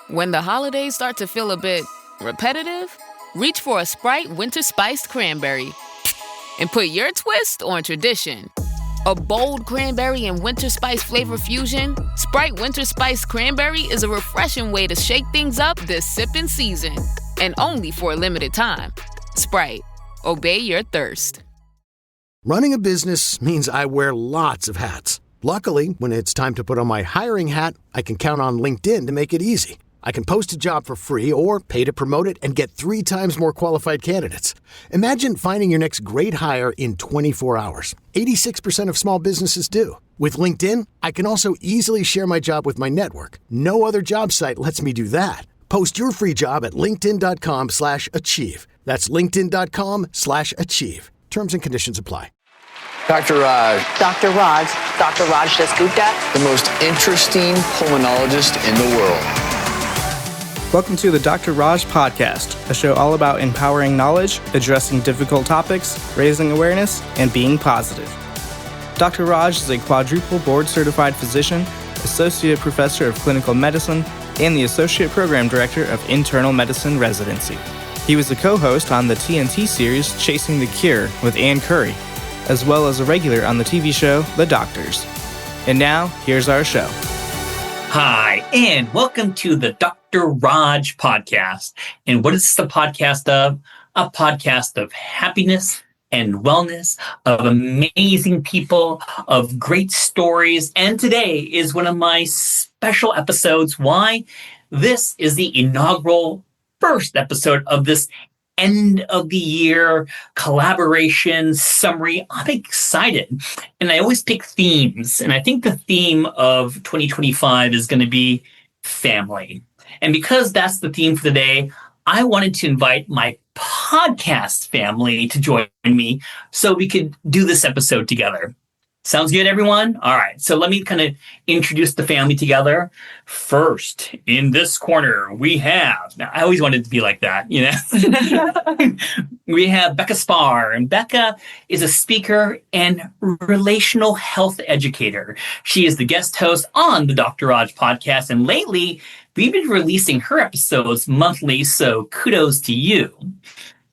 When the holidays start to feel a bit repetitive, reach for a Sprite Winter Spiced Cranberry and put your twist on tradition. A bold cranberry and winter spice flavor fusion, Sprite Winter Spiced Cranberry is a refreshing way to shake things up this sipping season. And only for a limited time. Sprite. Obey your thirst. Running a business means I wear lots of hats. Luckily, when it's time to put on my hiring hat, I can count on LinkedIn to make it easy. I can post a job for free or pay to promote it and get 3 times more qualified candidates. Imagine finding your next great hire in 24 hours. 86% of small businesses do. With LinkedIn, I can also easily share my job with my network. No other job site lets me do that. Post your free job at linkedin.com/achieve. That's linkedin.com/achieve. Terms and conditions apply. Dr. Raj. Dr. Raj. Dr. Raj Dasgupta. The most interesting pulmonologist in the world. Welcome to the Dr. Raj Podcast, a show all about empowering knowledge, addressing difficult topics, raising awareness, and being positive. Dr. Raj is a quadruple board-certified physician, associate professor of clinical medicine, and the associate program director of internal medicine residency. He was a co-host on the TNT series Chasing the Cure with Ann Curry, as well as a regular on the TV show The Doctors. And now, here's our show. Hi, and welcome to the Dr. Raj Podcast. And what is this a podcast of? A podcast of happiness and wellness, of amazing people, of great stories. And today is one of my special episodes. Why? This is the inaugural first episode of this end of the year collaboration summary. I'm excited. And I always pick themes. And I think the theme of 2025 is going to be family. And because that's the theme for the day, I wanted to invite my podcast family to join me so we could do this episode together. Sounds good, everyone? All right. So let me kind of introduce the family together. First, in this corner, we have, now I always wanted it to be like that, you know, we have Becca Spahr. And Becca is a speaker and relational health educator. She is the guest host on the Dr. Raj podcast. And lately, we've been releasing her episodes monthly. So kudos to you.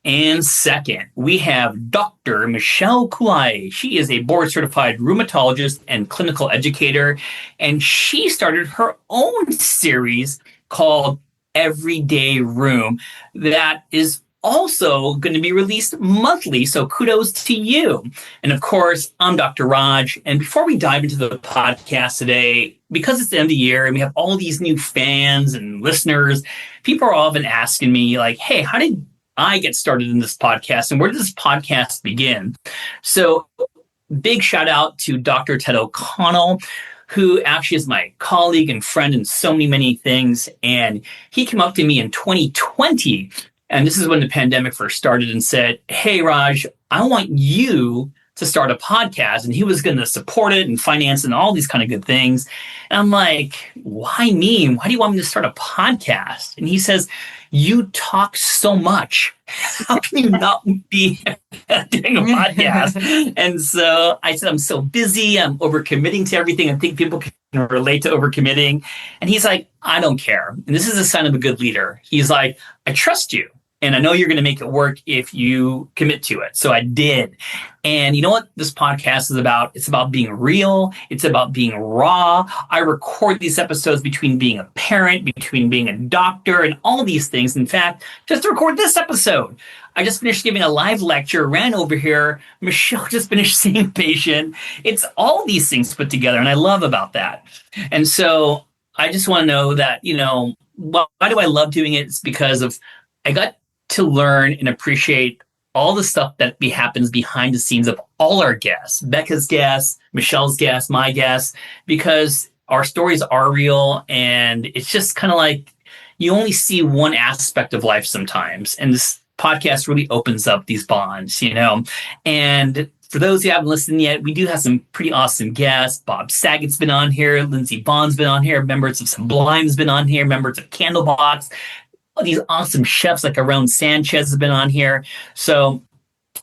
And second, we have Dr. Michelle Koolaee. She is a board-certified rheumatologist and clinical educator, and she started her own series called Everyday Rheum that is also going to be released monthly, so kudos to you. And of course, I'm Dr. Raj, and before we dive into the podcast today, because it's the end of the year and we have all these new fans and listeners, people are often asking me, like, hey, how did I get started in this podcast, and where did this podcast begin? So big shout out to Dr. Ted O'Connell, who actually is my colleague and friend in so many things. And he came up to me in 2020, and this is when the pandemic first started, and said, hey, Raj, I want you to start a podcast. And he was going to support it and finance and all these kind of good things. And I'm like, why me? Why do you want me to start a podcast? And he says, you talk so much. How can you not be doing a podcast? And so I said, I'm so busy. I'm overcommitting to everything. I think people can relate to overcommitting. And he's like, I don't care. And this is a sign of a good leader. He's like, I trust you. And I know you're going to make it work if you commit to it. So I did. And you know what this podcast is about? It's about being real. It's about being raw. I record these episodes between being a parent, between being a doctor, and all these things. In fact, just to record this episode, I just finished giving a live lecture, ran over here. Michelle just finished seeing a patient. It's all these things put together, and I love about that. And so I just want to know that, you know, why do I love doing it? It's because of I got to learn and appreciate all the stuff that happens behind the scenes of all our guests, Becca's guests, Michelle's guests, my guests, because our stories are real. And it's just kind of like you only see one aspect of life sometimes. And this podcast really opens up these bonds, you know. And for those who haven't listened yet, we do have some pretty awesome guests. Bob Saget's been on here. Lindsey Bond's been on here. Members of Sublime's been on here. Members of Candlebox. These awesome chefs like Aaron Sanchez has been on here. So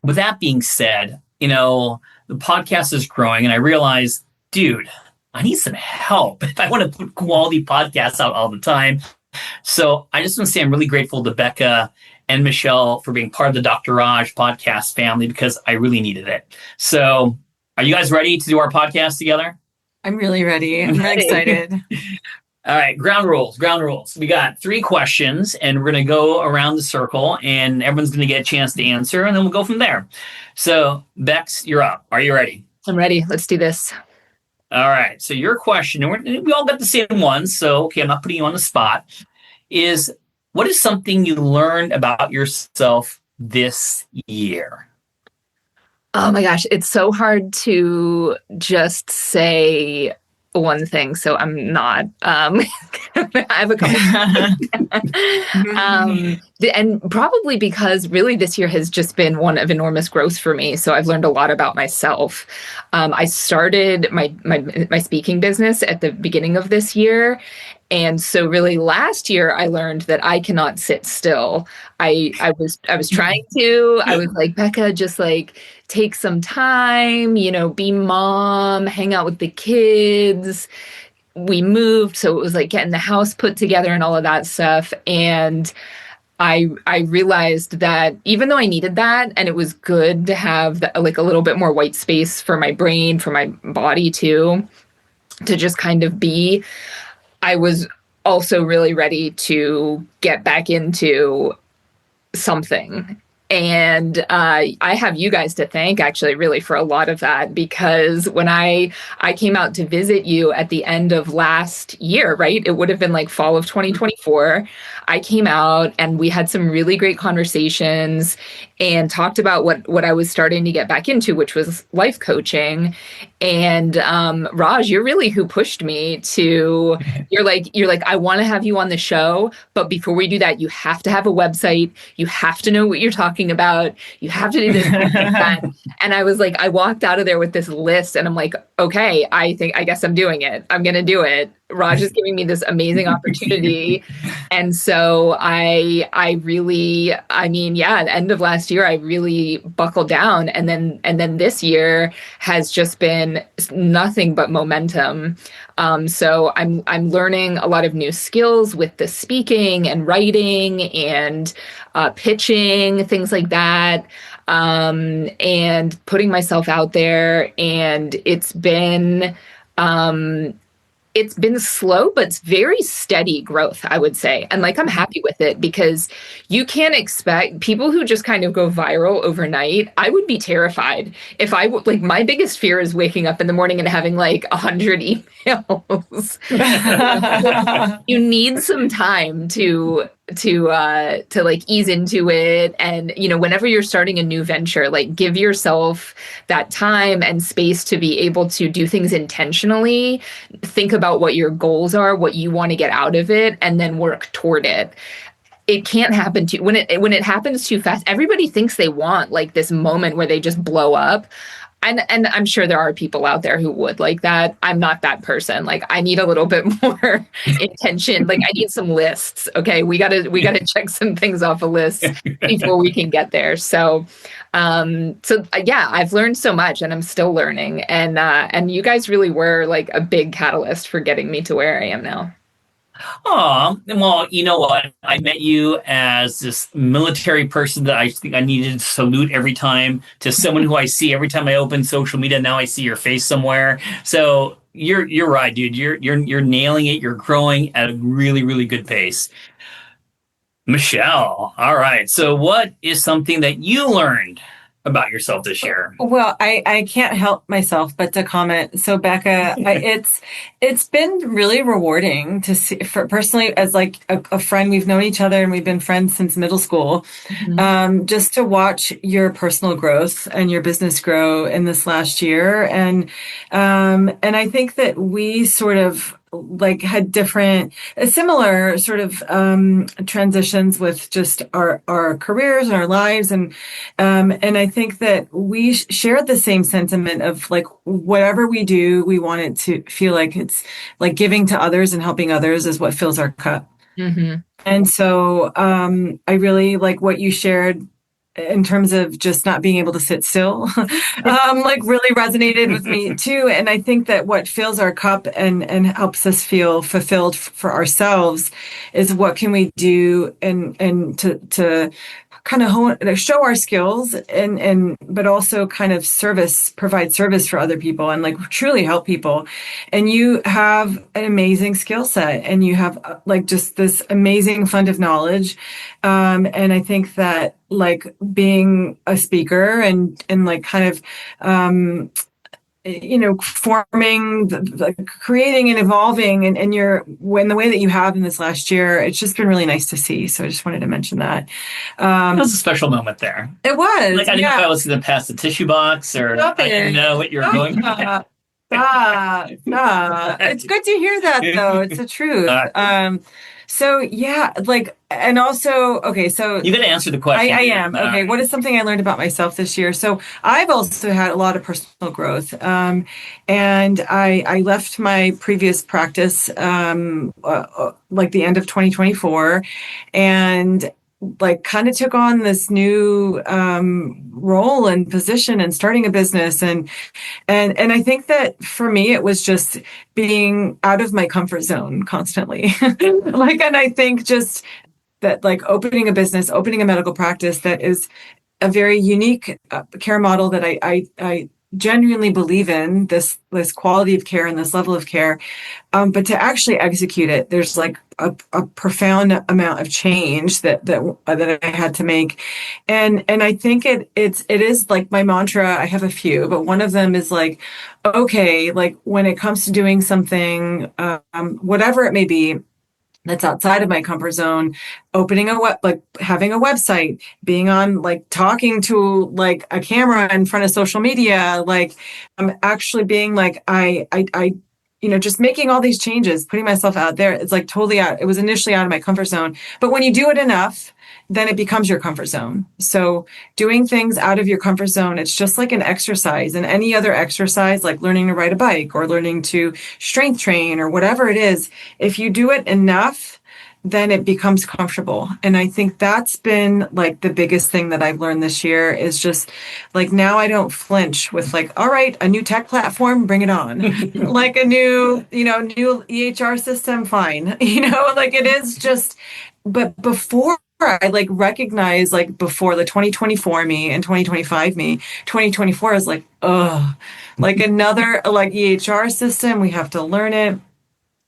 with that being said, you know, the podcast is growing and I realized, dude, I need some help. If I want to put quality podcasts out all the time, So I just want to say I'm really grateful to Becca and Michelle for being part of the Dr. Raj podcast family because I really needed it. So are you guys ready to do our podcast together? I'm really ready. I'm really excited. All right, ground rules, ground rules. We got 3 questions and we're going to go around the circle and everyone's going to get a chance to answer and then we'll go from there. So Bex, you're up. Are you ready? I'm ready. Let's do this. All right. So your question, and we all got the same one. So, okay, I'm not putting you on the spot, is what is something you learned about yourself this year? Oh my gosh, it's so hard to just say one thing, so I'm not. I have a couple. And probably because really this year has just been one of enormous growth for me. So I've learned a lot about myself. I started my speaking business at the beginning of this year. And so really last year I learned that I cannot sit still. I was trying to. I was like, Becca, just like take some time, be mom, hang out with the kids. We moved, so it was like getting the house put together and all of that stuff. And I realized that even though I needed that, and it was good to have like a little bit more white space for my brain, for my body too, to just kind of be, I was also really ready to get back into something. And I have you guys to thank, actually, really, for a lot of that, because when I came out to visit you at the end of last year, right? It would have been like fall of 2024. I came out and we had some really great conversations and talked about what I was starting to get back into, which was life coaching. And Raj, you're really who pushed me to, you're like, I want to have you on the show, but before we do that, you have to have a website. You have to know what you're talking about. You have to do this. And I was like, I walked out of there with this list and I'm like, okay, I guess I'm doing it. I'm going to do it. Raj is giving me this amazing opportunity. And so at the end of last year, I really buckled down. And then this year has just been nothing but momentum. So I'm learning a lot of new skills with the speaking and writing and pitching, things like that. And putting myself out there. And it's been slow, but it's very steady growth, I would say. And like, I'm happy with it because you can't expect people who just kind of go viral overnight. I would be terrified if my biggest fear is waking up in the morning and having like 100 emails. You need some time to like ease into it. And, whenever you're starting a new venture, like give yourself that time and space to be able to do things intentionally, think about what your goals are, what you want to get out of it, and then work toward it. It can't happen when it happens too fast. Everybody thinks they want like this moment where they just blow up. And I'm sure there are people out there who would like that. I'm not that person. Like, I need a little bit more intention. Like, I need some lists. Okay, we gotta check some things off a list before we can get there. So yeah, I've learned so much, and I'm still learning. And you guys really were like a big catalyst for getting me to where I am now. Oh, well, you know what? I met you as this military person that I think I needed to salute every time, to someone who I see every time I open social media. Now I see your face somewhere. So you're right, dude. You're nailing it. You're growing at a really, really good pace. Michelle, all right. So what is something that you learned about yourself this year? Well, I can't help myself but to comment. So Becca, it's been really rewarding to see, for personally, as like a friend. We've known each other and we've been friends since middle school. Mm-hmm. Just to watch your personal growth and your business grow in this last year. And I think that we sort of like had similar sort of transitions with just our careers and our lives, and I think that we shared the same sentiment of like whatever we do, we want it to feel like it's like giving to others and helping others is what fills our cup. Mm-hmm. And so I really like what you shared in terms of just not being able to sit still, like really resonated with me too. And I think that what fills our cup and helps us feel fulfilled for ourselves is what can we do and to kind of show our skills but also kind of provide service for other people and like truly help people. And you have an amazing skill set and you have like just this amazing fund of knowledge. And I think that like being a speaker and like kind of, forming, creating and evolving and when the way that you have in this last year, it's just been really nice to see. So I just wanted to mention that. It was a special moment there. It was. Like, I didn't know if I was going to pass the tissue box or I didn't know what you were going for. It's good to hear that though. It's the truth. So yeah, like, and also, okay, so you got to answer the question. I am. Okay. What is something I learned about myself this year? So I've also had a lot of personal growth. And I left my previous practice, like the end of 2024 and like kind of took on this new role and position and starting a business and I think that for me it was just being out of my comfort zone constantly. Like, and I think just that like opening a business, opening a medical practice that is a very unique care model that I genuinely believe in this quality of care and this level of care. But to actually execute it, there's like a profound amount of change that I had to make. And I think it is like my mantra. I have a few, but one of them is like, okay, like when it comes to doing something, whatever it may be, that's outside of my comfort zone, opening having a website, being on like talking to like a camera in front of social media, like I'm actually being like, I just making all these changes, putting myself out there. It's like totally out. It was initially out of my comfort zone, but when you do it enough, then it becomes your comfort zone. So doing things out of your comfort zone, it's just like an exercise and any other exercise, like learning to ride a bike or learning to strength train or whatever it is. If you do it enough, then it becomes comfortable. And I think that's been like the biggest thing that I've learned this year is just like, now I don't flinch with like, all right, a new tech platform, bring it on. Like a new EHR system, fine. Like it is just, but before I like recognize like before the 2024 me and 2025 me, 2024 is like, like another like EHR system. We have to learn it.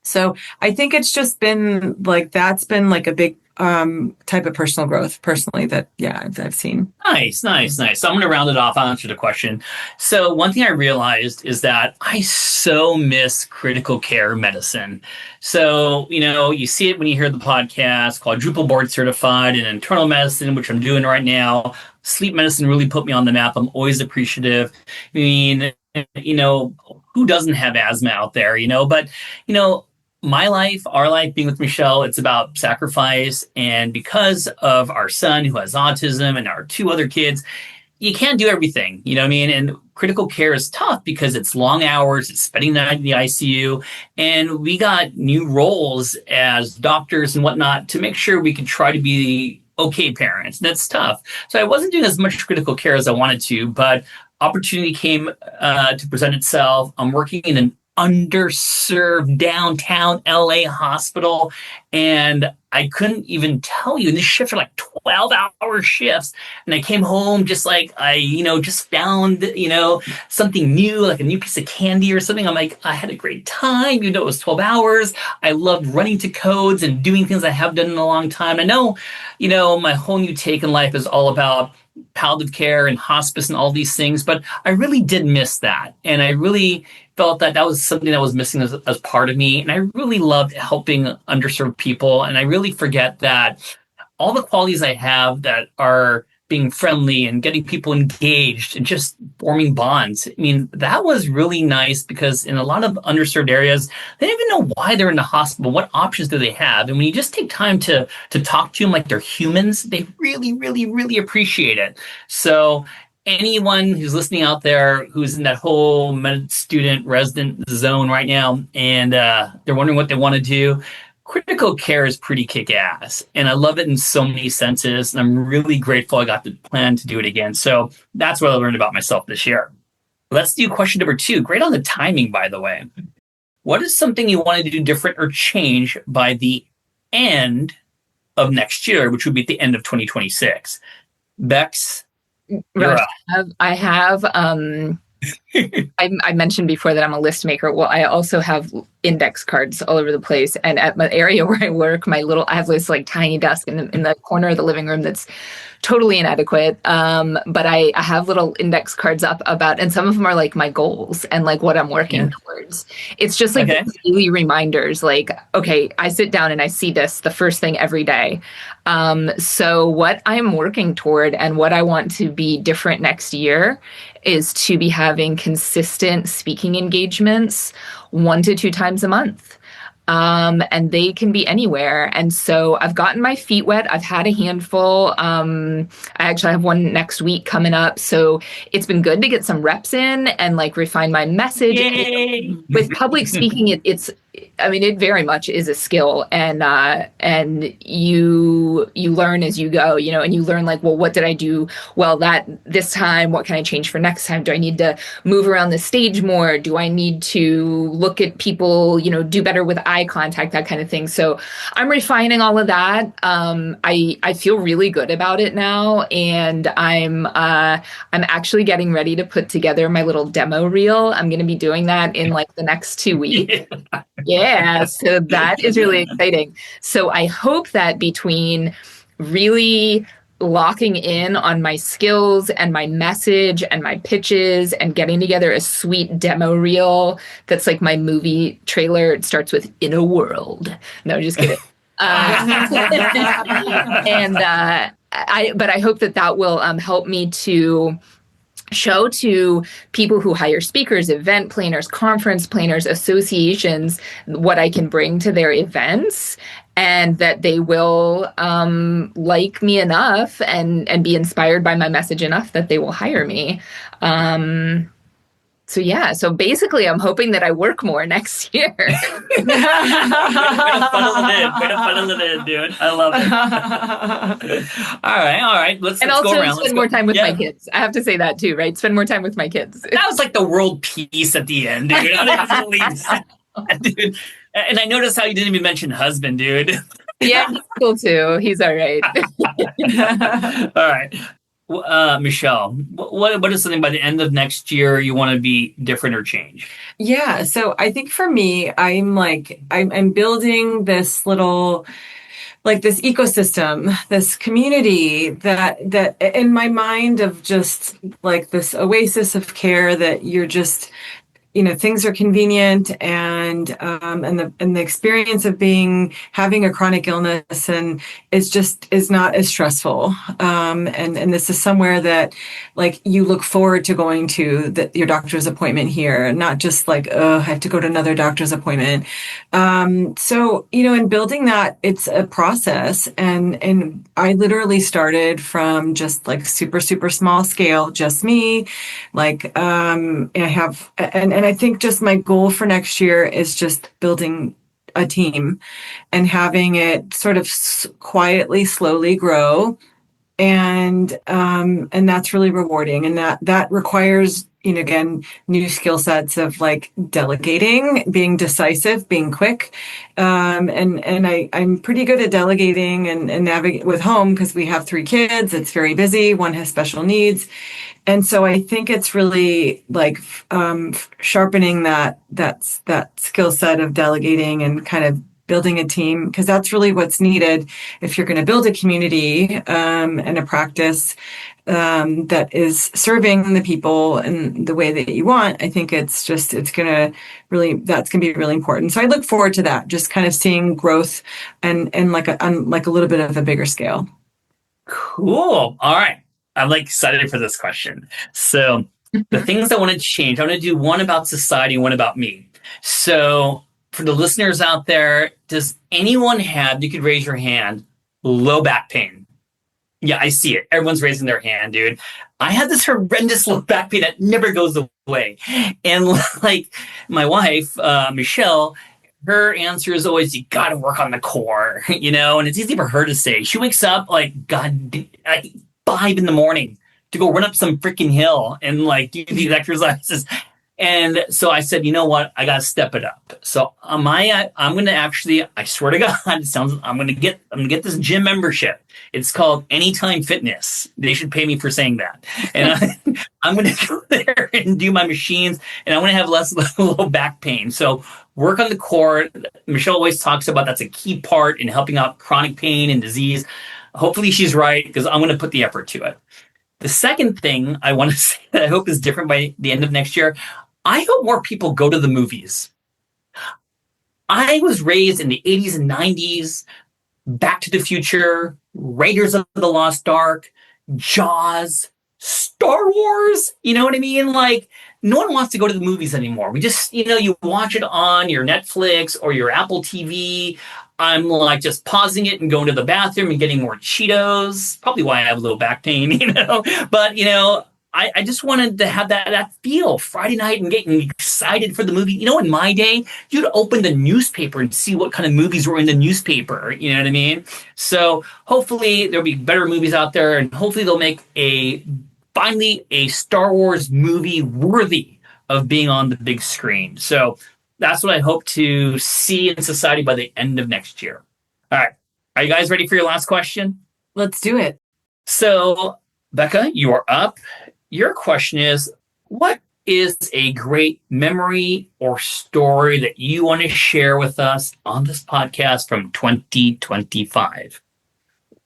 So I think it's just been like, that's been like a big type of personal growth personally that, I've seen. Nice. So I'm going to round it off. I'll answer the question. So one thing I realized is that I so miss critical care medicine. So, you see it when you hear the podcast, quadruple board certified in internal medicine, which I'm doing right now. Sleep medicine really put me on the map. I'm always appreciative. I mean, who doesn't have asthma out there, but, my life, our life being with Michelle, it's about sacrifice. And because of our son who has autism and our two other kids, you can't do everything, you know what I mean? And critical care is tough because it's long hours, it's spending the night in the ICU. And we got new roles as doctors and whatnot to make sure we could try to be okay parents. And that's tough. So I wasn't doing as much critical care as I wanted to, but opportunity came to present itself. I'm working in an underserved downtown LA hospital. And I couldn't even tell you, and these shifts are like 12-hour shifts. And I came home just like just found, something new, like a new piece of candy or something. I'm like, I had a great time, it was 12 hours. I loved running to codes and doing things I have done in a long time. I know, my whole new take in life is all about palliative care and hospice and all these things, but I really did miss that. And I really felt that was something that was missing as part of me. And I really loved helping underserved people. And I really forget that all the qualities I have that are being friendly and getting people engaged and just forming bonds. I mean, that was really nice because in a lot of underserved areas, they don't even know why they're in the hospital. What options do they have? And when you just take time to talk to them like they're humans, they really, really, really appreciate it. So anyone who's listening out there who's in that whole med student resident zone right now and they're wondering what they want to do, critical care is pretty kick-ass, and I love it in so many senses, and I'm really grateful I got the plan to do it again. So that's what I learned about myself this year. Let's do question number 2. Great on the timing, by the way. What is something you wanted to do different or change by the end of next year, which would be at the end of 2026? Bex, Rush, I have I mentioned before that I'm a list maker. Well, I also have index cards all over the place. And at my area where I work, I have this like tiny desk in the corner of the living room that's totally inadequate. But I have little index cards up about, and some of them are like my goals and like what I'm working towards. It's just like daily reminders. Like, okay, I sit down and I see this the first thing every day. So what I'm working toward and what I want to be different next year is to be having consistent speaking engagements 1 to 2 times a month. And they can be anywhere. And so I've gotten my feet wet. I've had a handful. I actually have one next week coming up. So it's been good to get some reps in and like refine my message. With public speaking, it very much is a skill, and you learn as you go, and you learn like, well, what did I do well this time? What can I change for next time? Do I need to move around the stage more? Do I need to look at people, do better with eye contact, that kind of thing? So I'm refining all of that. I feel really good about it now, and I'm actually getting ready to put together my little demo reel. I'm going to be doing that in like the next 2 weeks. Yeah, so that is really exciting. So I hope that between really locking in on my skills and my message and my pitches and getting together a sweet demo reel that's like my movie trailer. It starts with "In a World." No, just kidding. But I hope that will help me to show to people who hire speakers, event planners, conference planners, associations, what I can bring to their events, and that they will like me enough and be inspired by my message enough that they will hire me. So basically I'm hoping that I work more next year. Way to funnel it in, dude. I love it. All right. Let's also go around. Spend more time with my kids. I have to say that too, right? Spend more time with my kids. That was like the world peace at the end, dude. I didn't believe that, dude. And I noticed how you didn't even mention husband, dude. Yeah, he's cool too. He's all right. All right. Michelle, what is something by the end of next year you want to be different or change? Yeah. So I think for me, I'm building this little, like this ecosystem, this community that in my mind of just like this oasis of care that you're just, things are convenient, and the experience of having a chronic illness and is not as stressful. And this is somewhere that like you look forward to going to your doctor's appointment here, not just like, I have to go to another doctor's appointment. So, in building that, it's a process, and I literally started from just like super, super small scale, just me, like, and I think just my goal for next year is just building a team and having it sort of quietly, slowly grow. And that's really rewarding. And that requires, again, new skill sets of like delegating, being decisive, being quick. And I'm pretty good at delegating and navigate with home because we have 3 kids. It's very busy. One has special needs. And so I think it's really like sharpening that skill set of delegating and kind of building a team, because that's really what's needed if you're going to build a community and a practice that is serving the people in the way that you want. I think that's going to be really important. So I look forward to that, just kind of seeing growth and like a little bit of a bigger scale. Cool. All right. I'm like excited for this question. So the things I want to change, I want to do one about society, one about me. So for the listeners out there, does anyone have, you could raise your hand, low back pain? Yeah, I see it. Everyone's raising their hand, dude. I have this horrendous low back pain that never goes away. And like my wife, Michelle, her answer is always, you got to work on the core, and it's easy for her to say. She wakes up like, God, 5 a.m. to go run up some freaking hill and like do these exercises. And so I said, you know what? I got to step it up. So I'm going to actually, I swear to God, I'm going to get this gym membership. It's called Anytime Fitness. They should pay me for saying that. And I'm going to go there and do my machines, and I'm going to have less low back pain. So work on the core. Michelle always talks about that's a key part in helping out chronic pain and disease. Hopefully she's right, because I'm going to put the effort to it. The second thing I want to say that I hope is different by the end of next year, I hope more people go to the movies. I was raised in the 80s and 90s, Back to the Future, Raiders of the Lost Ark, Jaws, Star Wars. You know what I mean? Like, no one wants to go to the movies anymore. We just, you watch it on your Netflix or your Apple TV. I'm like just pausing it and going to the bathroom and getting more Cheetos. Probably why I have a little back pain, But, I just wanted to have that feel Friday night and getting excited for the movie. In my day, you'd open the newspaper and see what kind of movies were in the newspaper. You know what I mean? So hopefully there'll be better movies out there, and hopefully they'll make finally a Star Wars movie worthy of being on the big screen. So that's what I hope to see in society by the end of next year. All right. Are you guys ready for your last question? Let's do it. So, Becca, you are up. Your question is, what is a great memory or story that you want to share with us on this podcast from 2025?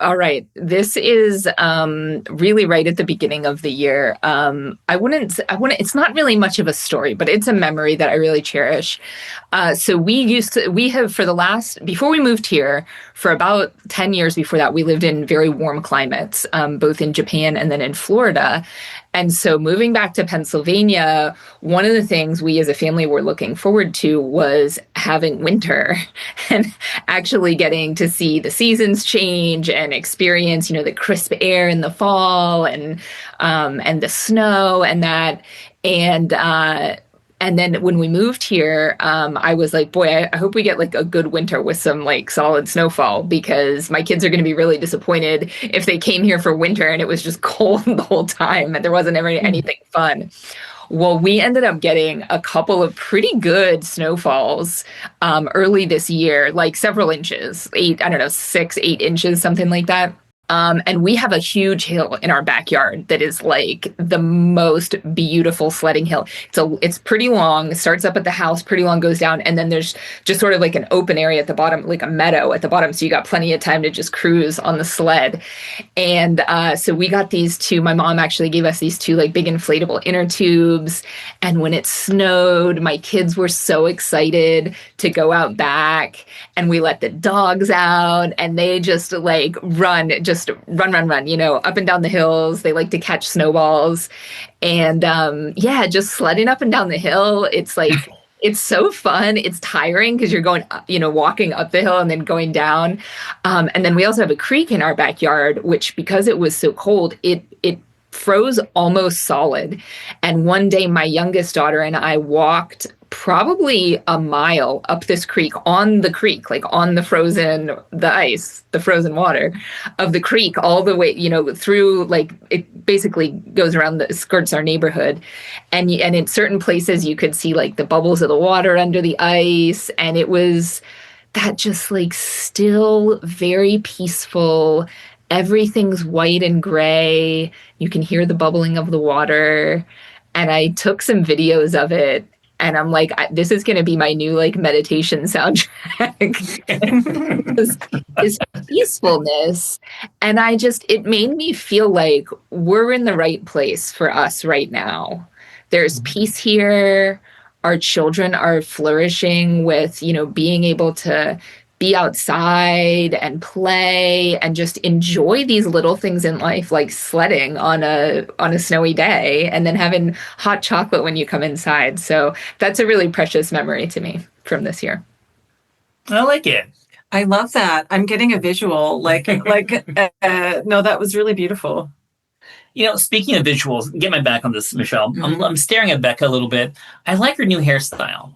All right. This is really right at the beginning of the year. It's not really much of a story, but it's a memory that I really cherish. So before we moved here, for about 10 years before that, we lived in very warm climates, both in Japan and then in Florida. And so moving back to Pennsylvania, one of the things we as a family were looking forward to was having winter and actually getting to see the seasons change and experience, the crisp air in the fall and the snow and that. And then when we moved here, I was like, boy, I hope we get like a good winter with some like solid snowfall, because my kids are going to be really disappointed if they came here for winter and it was just cold the whole time and there wasn't ever anything fun. Well, we ended up getting a couple of pretty good snowfalls early this year, like several inches, 6, 8 inches, something like that. And we have a huge hill in our backyard that is like the most beautiful sledding hill. It's pretty long. It starts up at the house, pretty long, goes down, and then there's just sort of like an open area at the bottom, like a meadow at the bottom. So you got plenty of time to just cruise on the sled. And so we got these two. My mom actually gave us these two like big inflatable inner tubes. And when it snowed, my kids were so excited to go out back, and we let the dogs out, and they just like run, up and down the hills. They like to catch snowballs. And just sledding up and down the hill. It's like, it's so fun. It's tiring because you're going, walking up the hill and then going down. And then we also have a creek in our backyard, which, because it was so cold, it froze almost solid. And one day my youngest daughter and I walked probably a mile up this creek, like on the ice, the frozen water of the creek, all the way, through, like, it basically goes around skirts our neighborhood. And in certain places you could see like the bubbles of the water under the ice. And it was that just like still very peaceful. Everything's white and gray. You can hear the bubbling of the water. And I took some videos of it. And I'm like, this is going to be my new like meditation soundtrack. This peacefulness. And it made me feel like we're in the right place for us right now. There's peace here. Our children are flourishing with, being able to be outside and play and just enjoy these little things in life, like sledding on a snowy day and then having hot chocolate when you come inside. So that's a really precious memory to me from this year. I like it. I love that. I'm getting a visual. No, that was really beautiful. Speaking of visuals, get my back on this, Michelle. I'm staring at Becca a little bit. I like her new hairstyle.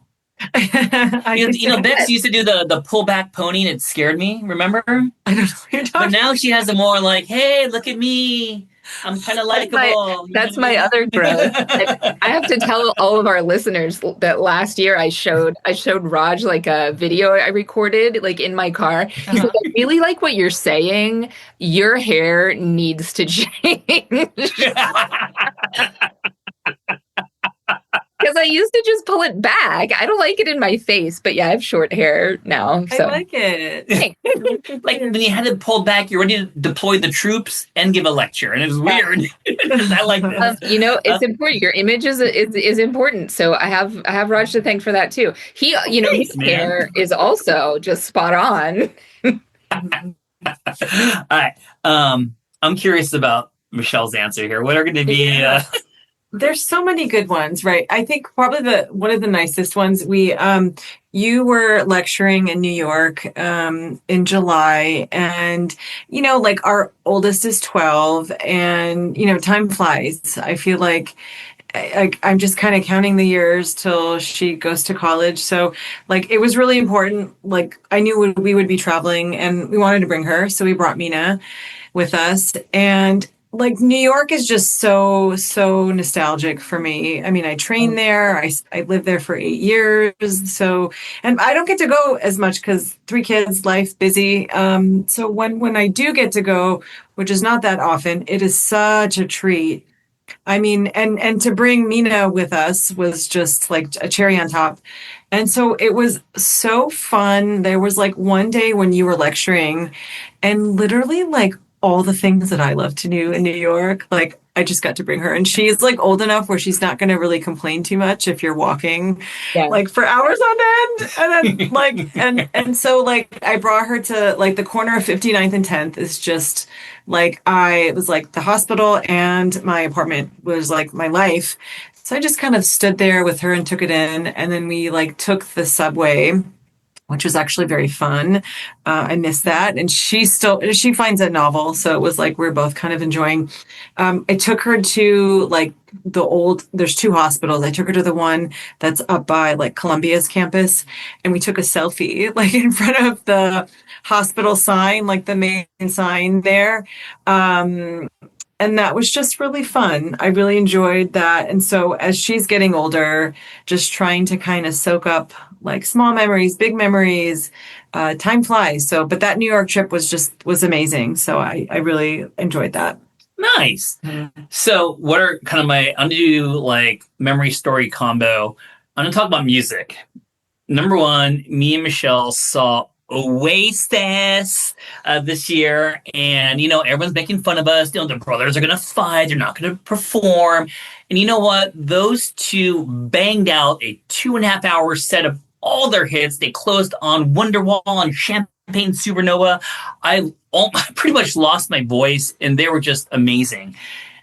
Bex used to do the pullback pony and it scared me, remember? I don't know what you're talking But now she has a more like, hey, look at me. I'm kind of likable. That's my other growth. I have to tell all of our listeners that last year I showed Raj like a video I recorded like in my car. He's like, I really like what you're saying. Your hair needs to change. Because I used to just pull it back. I don't like it in my face, but yeah, I have short hair now. So. I like it. Like when you had it pulled back, you're ready to deploy the troops and give a lecture, and it was weird. I like this. It's important. Your image is important. So I have Raj to thank for that too. He, Thanks, his hair is also just spot on. All right. I'm curious about Michelle's answer here. What are going to be? There's so many good ones, right? I think probably one of the nicest ones you were lecturing in New York in July, and like our oldest is 12, and time flies. I feel like I'm just kind of counting the years till she goes to college. So like it was really important. Like I knew we would be traveling and we wanted to bring her, so we brought Mina with us. And like New York is just so nostalgic for me. I mean, I trained there. I lived there for 8 years. So, and I don't get to go as much because 3 kids, life, busy. So when I do get to go, which is not that often, it is such a treat. I mean, and to bring Mina with us was just like a cherry on top. And so it was so fun. There was like one day when you were lecturing and literally like all the things that I love to do in New York, like I just got to bring her, and she's like old enough where she's not going to really complain too much if you're walking like for hours on end. And then like, and so like I brought her to like the corner of 59th and 10th is just like, it was like the hospital and my apartment was like my life. So I just kind of stood there with her and took it in. And then we like took the subway, which was actually very fun. I miss that. And she finds it novel. So it was like, we're both kind of enjoying. I took her to like there's 2 hospitals. I took her to the one that's up by like Columbia's campus. And we took a selfie like in front of the hospital sign, like the main sign there. And that was just really fun. I really enjoyed that. And so as she's getting older, just trying to kind of soak up like small memories, big memories, time flies. So, but that New York trip was amazing. So I really enjoyed that. Nice. So what are kind of I'm going to do like memory story combo. I'm going to talk about music. Number 1, me and Michelle saw Oasis this year, and everyone's making fun of us. The brothers are gonna fight, they're not gonna perform. And you know what, those 2 banged out a 2.5-hour set of all their hits. They closed on Wonderwall and Champagne Supernova. I pretty much lost my voice, and they were just amazing.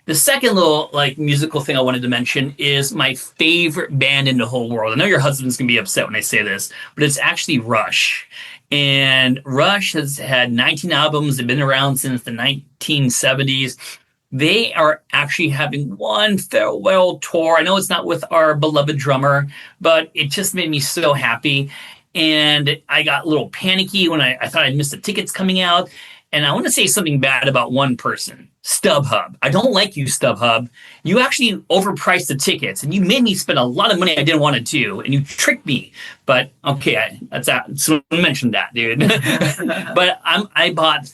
The second little like musical thing I wanted to mention is my favorite band in the whole world. I know your husband's gonna be upset when I say this, but it's actually Rush. And Rush has had 19 albums. They've been around since the 1970s. They are actually having one farewell tour. I know it's not with our beloved drummer, but it just made me so happy. And I got a little panicky when I thought I'd missed the tickets coming out. And I want to say something bad about one person, StubHub. I don't like you, StubHub. You actually overpriced the tickets, and you made me spend a lot of money I didn't want to do, and you tricked me. But okay, that's that. So I mentioned that, dude. But I bought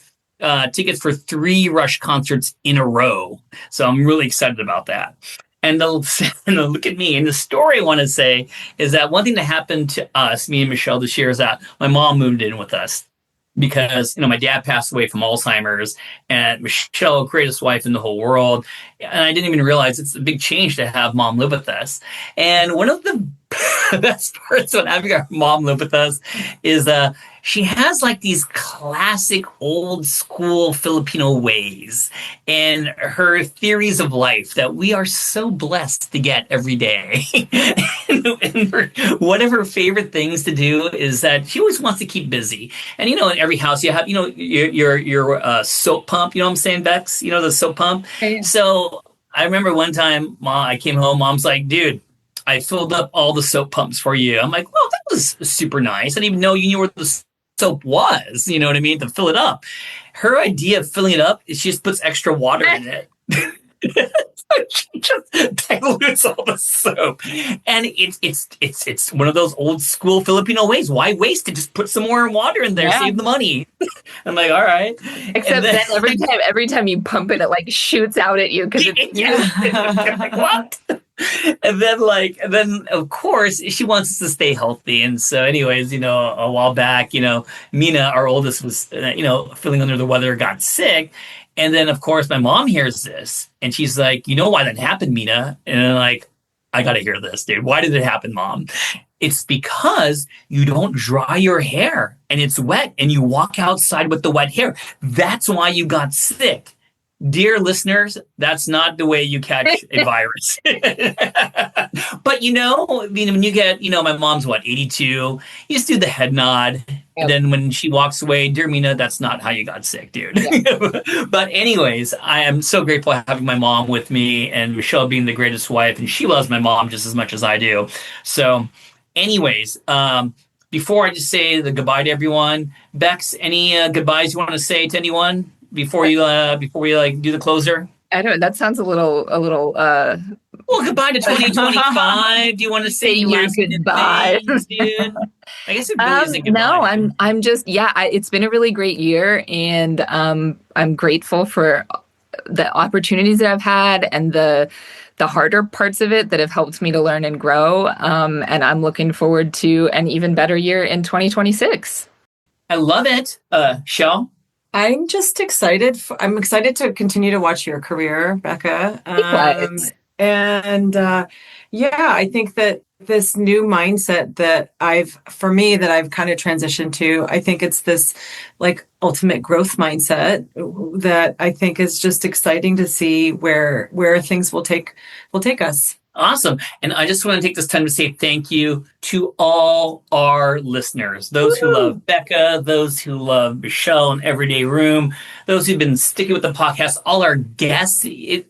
tickets for 3 Rush concerts in a row, so I'm really excited about that. And look at me. And the story I want to say is that one thing that happened to us, me and Michelle, this year is that my mom moved in with us. Because my dad passed away from Alzheimer's, and Michelle, greatest wife in the whole world, and I didn't even realize it's a big change to have mom live with us. And one of the best parts of having our mom live with us is she has like these classic old school Filipino ways and her theories of life that we are so blessed to get every day. and one of her favorite things to do is that she always wants to keep busy. And in every house you have your soap pump. You know what I'm saying, Bex? The soap pump. Yeah. So I remember one time, I came home. Mom's like, "Dude, I filled up all the soap pumps for you. I'm like, well, that was super nice. I didn't even know you knew where the soap was, you know what I mean, to fill it up. Her idea of filling it up is she just puts extra water in it. She just dilutes all the soap. And it's one of those old school Filipino ways. Why waste it? Just put some more water in there, save the money. I'm like, all right. Except then every time you pump it, it like shoots out at you because it's like, what? And then of course she wants us to stay healthy. And so anyways, a while back, Mina, our oldest, was, feeling under the weather, got sick. And then of course my mom hears this and she's like, you know why that happened, Mina? And I'm like, I got to hear this, dude. Why did it happen, Mom? It's because you don't dry your hair and it's wet and you walk outside with the wet hair. That's why you got sick. Dear listeners, that's not the way you catch a virus. But, when you get, my mom's 82, you just do the head nod. Yep. And then when she walks away, dear Mina, that's not how you got sick, dude. Yep. But anyways, I am so grateful having my mom with me and Michelle being the greatest wife. And she loves my mom just as much as I do. So anyways, before I just say the goodbye to everyone, Bex, any goodbyes you want to say to anyone before we do the closer? I don't. That sounds a little. Well, goodbye to 2025. Do you want to say your goodbye, dude? I guess it really is a goodbye. No, I'm just it's been a really great year, and I'm grateful for the opportunities that I've had and the harder parts of it that have helped me to learn and grow. And I'm looking forward to an even better year in 2026. I love it, Shell. I'm just excited. I'm excited to continue to watch your career, Becca. I think that this new mindset that I've kind of transitioned to, I think it's this like ultimate growth mindset that I think is just exciting to see where things will take us. Awesome. And I just want to take this time to say thank you to all our listeners, those who love Becca, those who love Michelle and Everyday Room, those who've been sticking with the podcast, all our guests.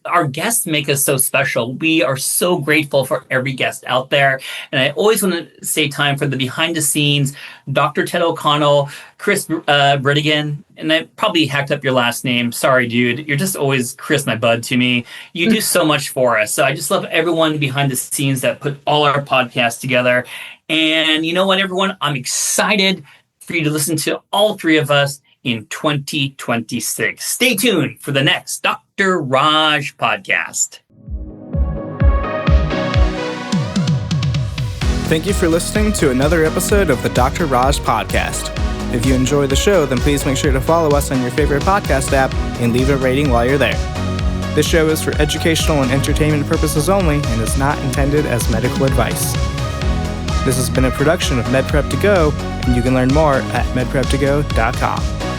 Our guests make us so special. We are so grateful for every guest out there. And I always want to say time for the behind the scenes, Dr. Ted O'Connell, Chris Bridigan, and I probably hacked up your last name. Sorry, dude. You're just always Chris, my bud, to me. You do so much for us. So I just love everyone behind the scenes that put all our podcasts together. And you know what, everyone? I'm excited for you to listen to all three of us in 2026. Stay tuned for the next Dr. Raj podcast. Thank you for listening to another episode of the Dr. Raj podcast. If you enjoy the show, then please make sure to follow us on your favorite podcast app and leave a rating while you're there. This show is for educational and entertainment purposes only and is not intended as medical advice. This has been a production of MedPrep2Go, and you can learn more at medprep2go.com.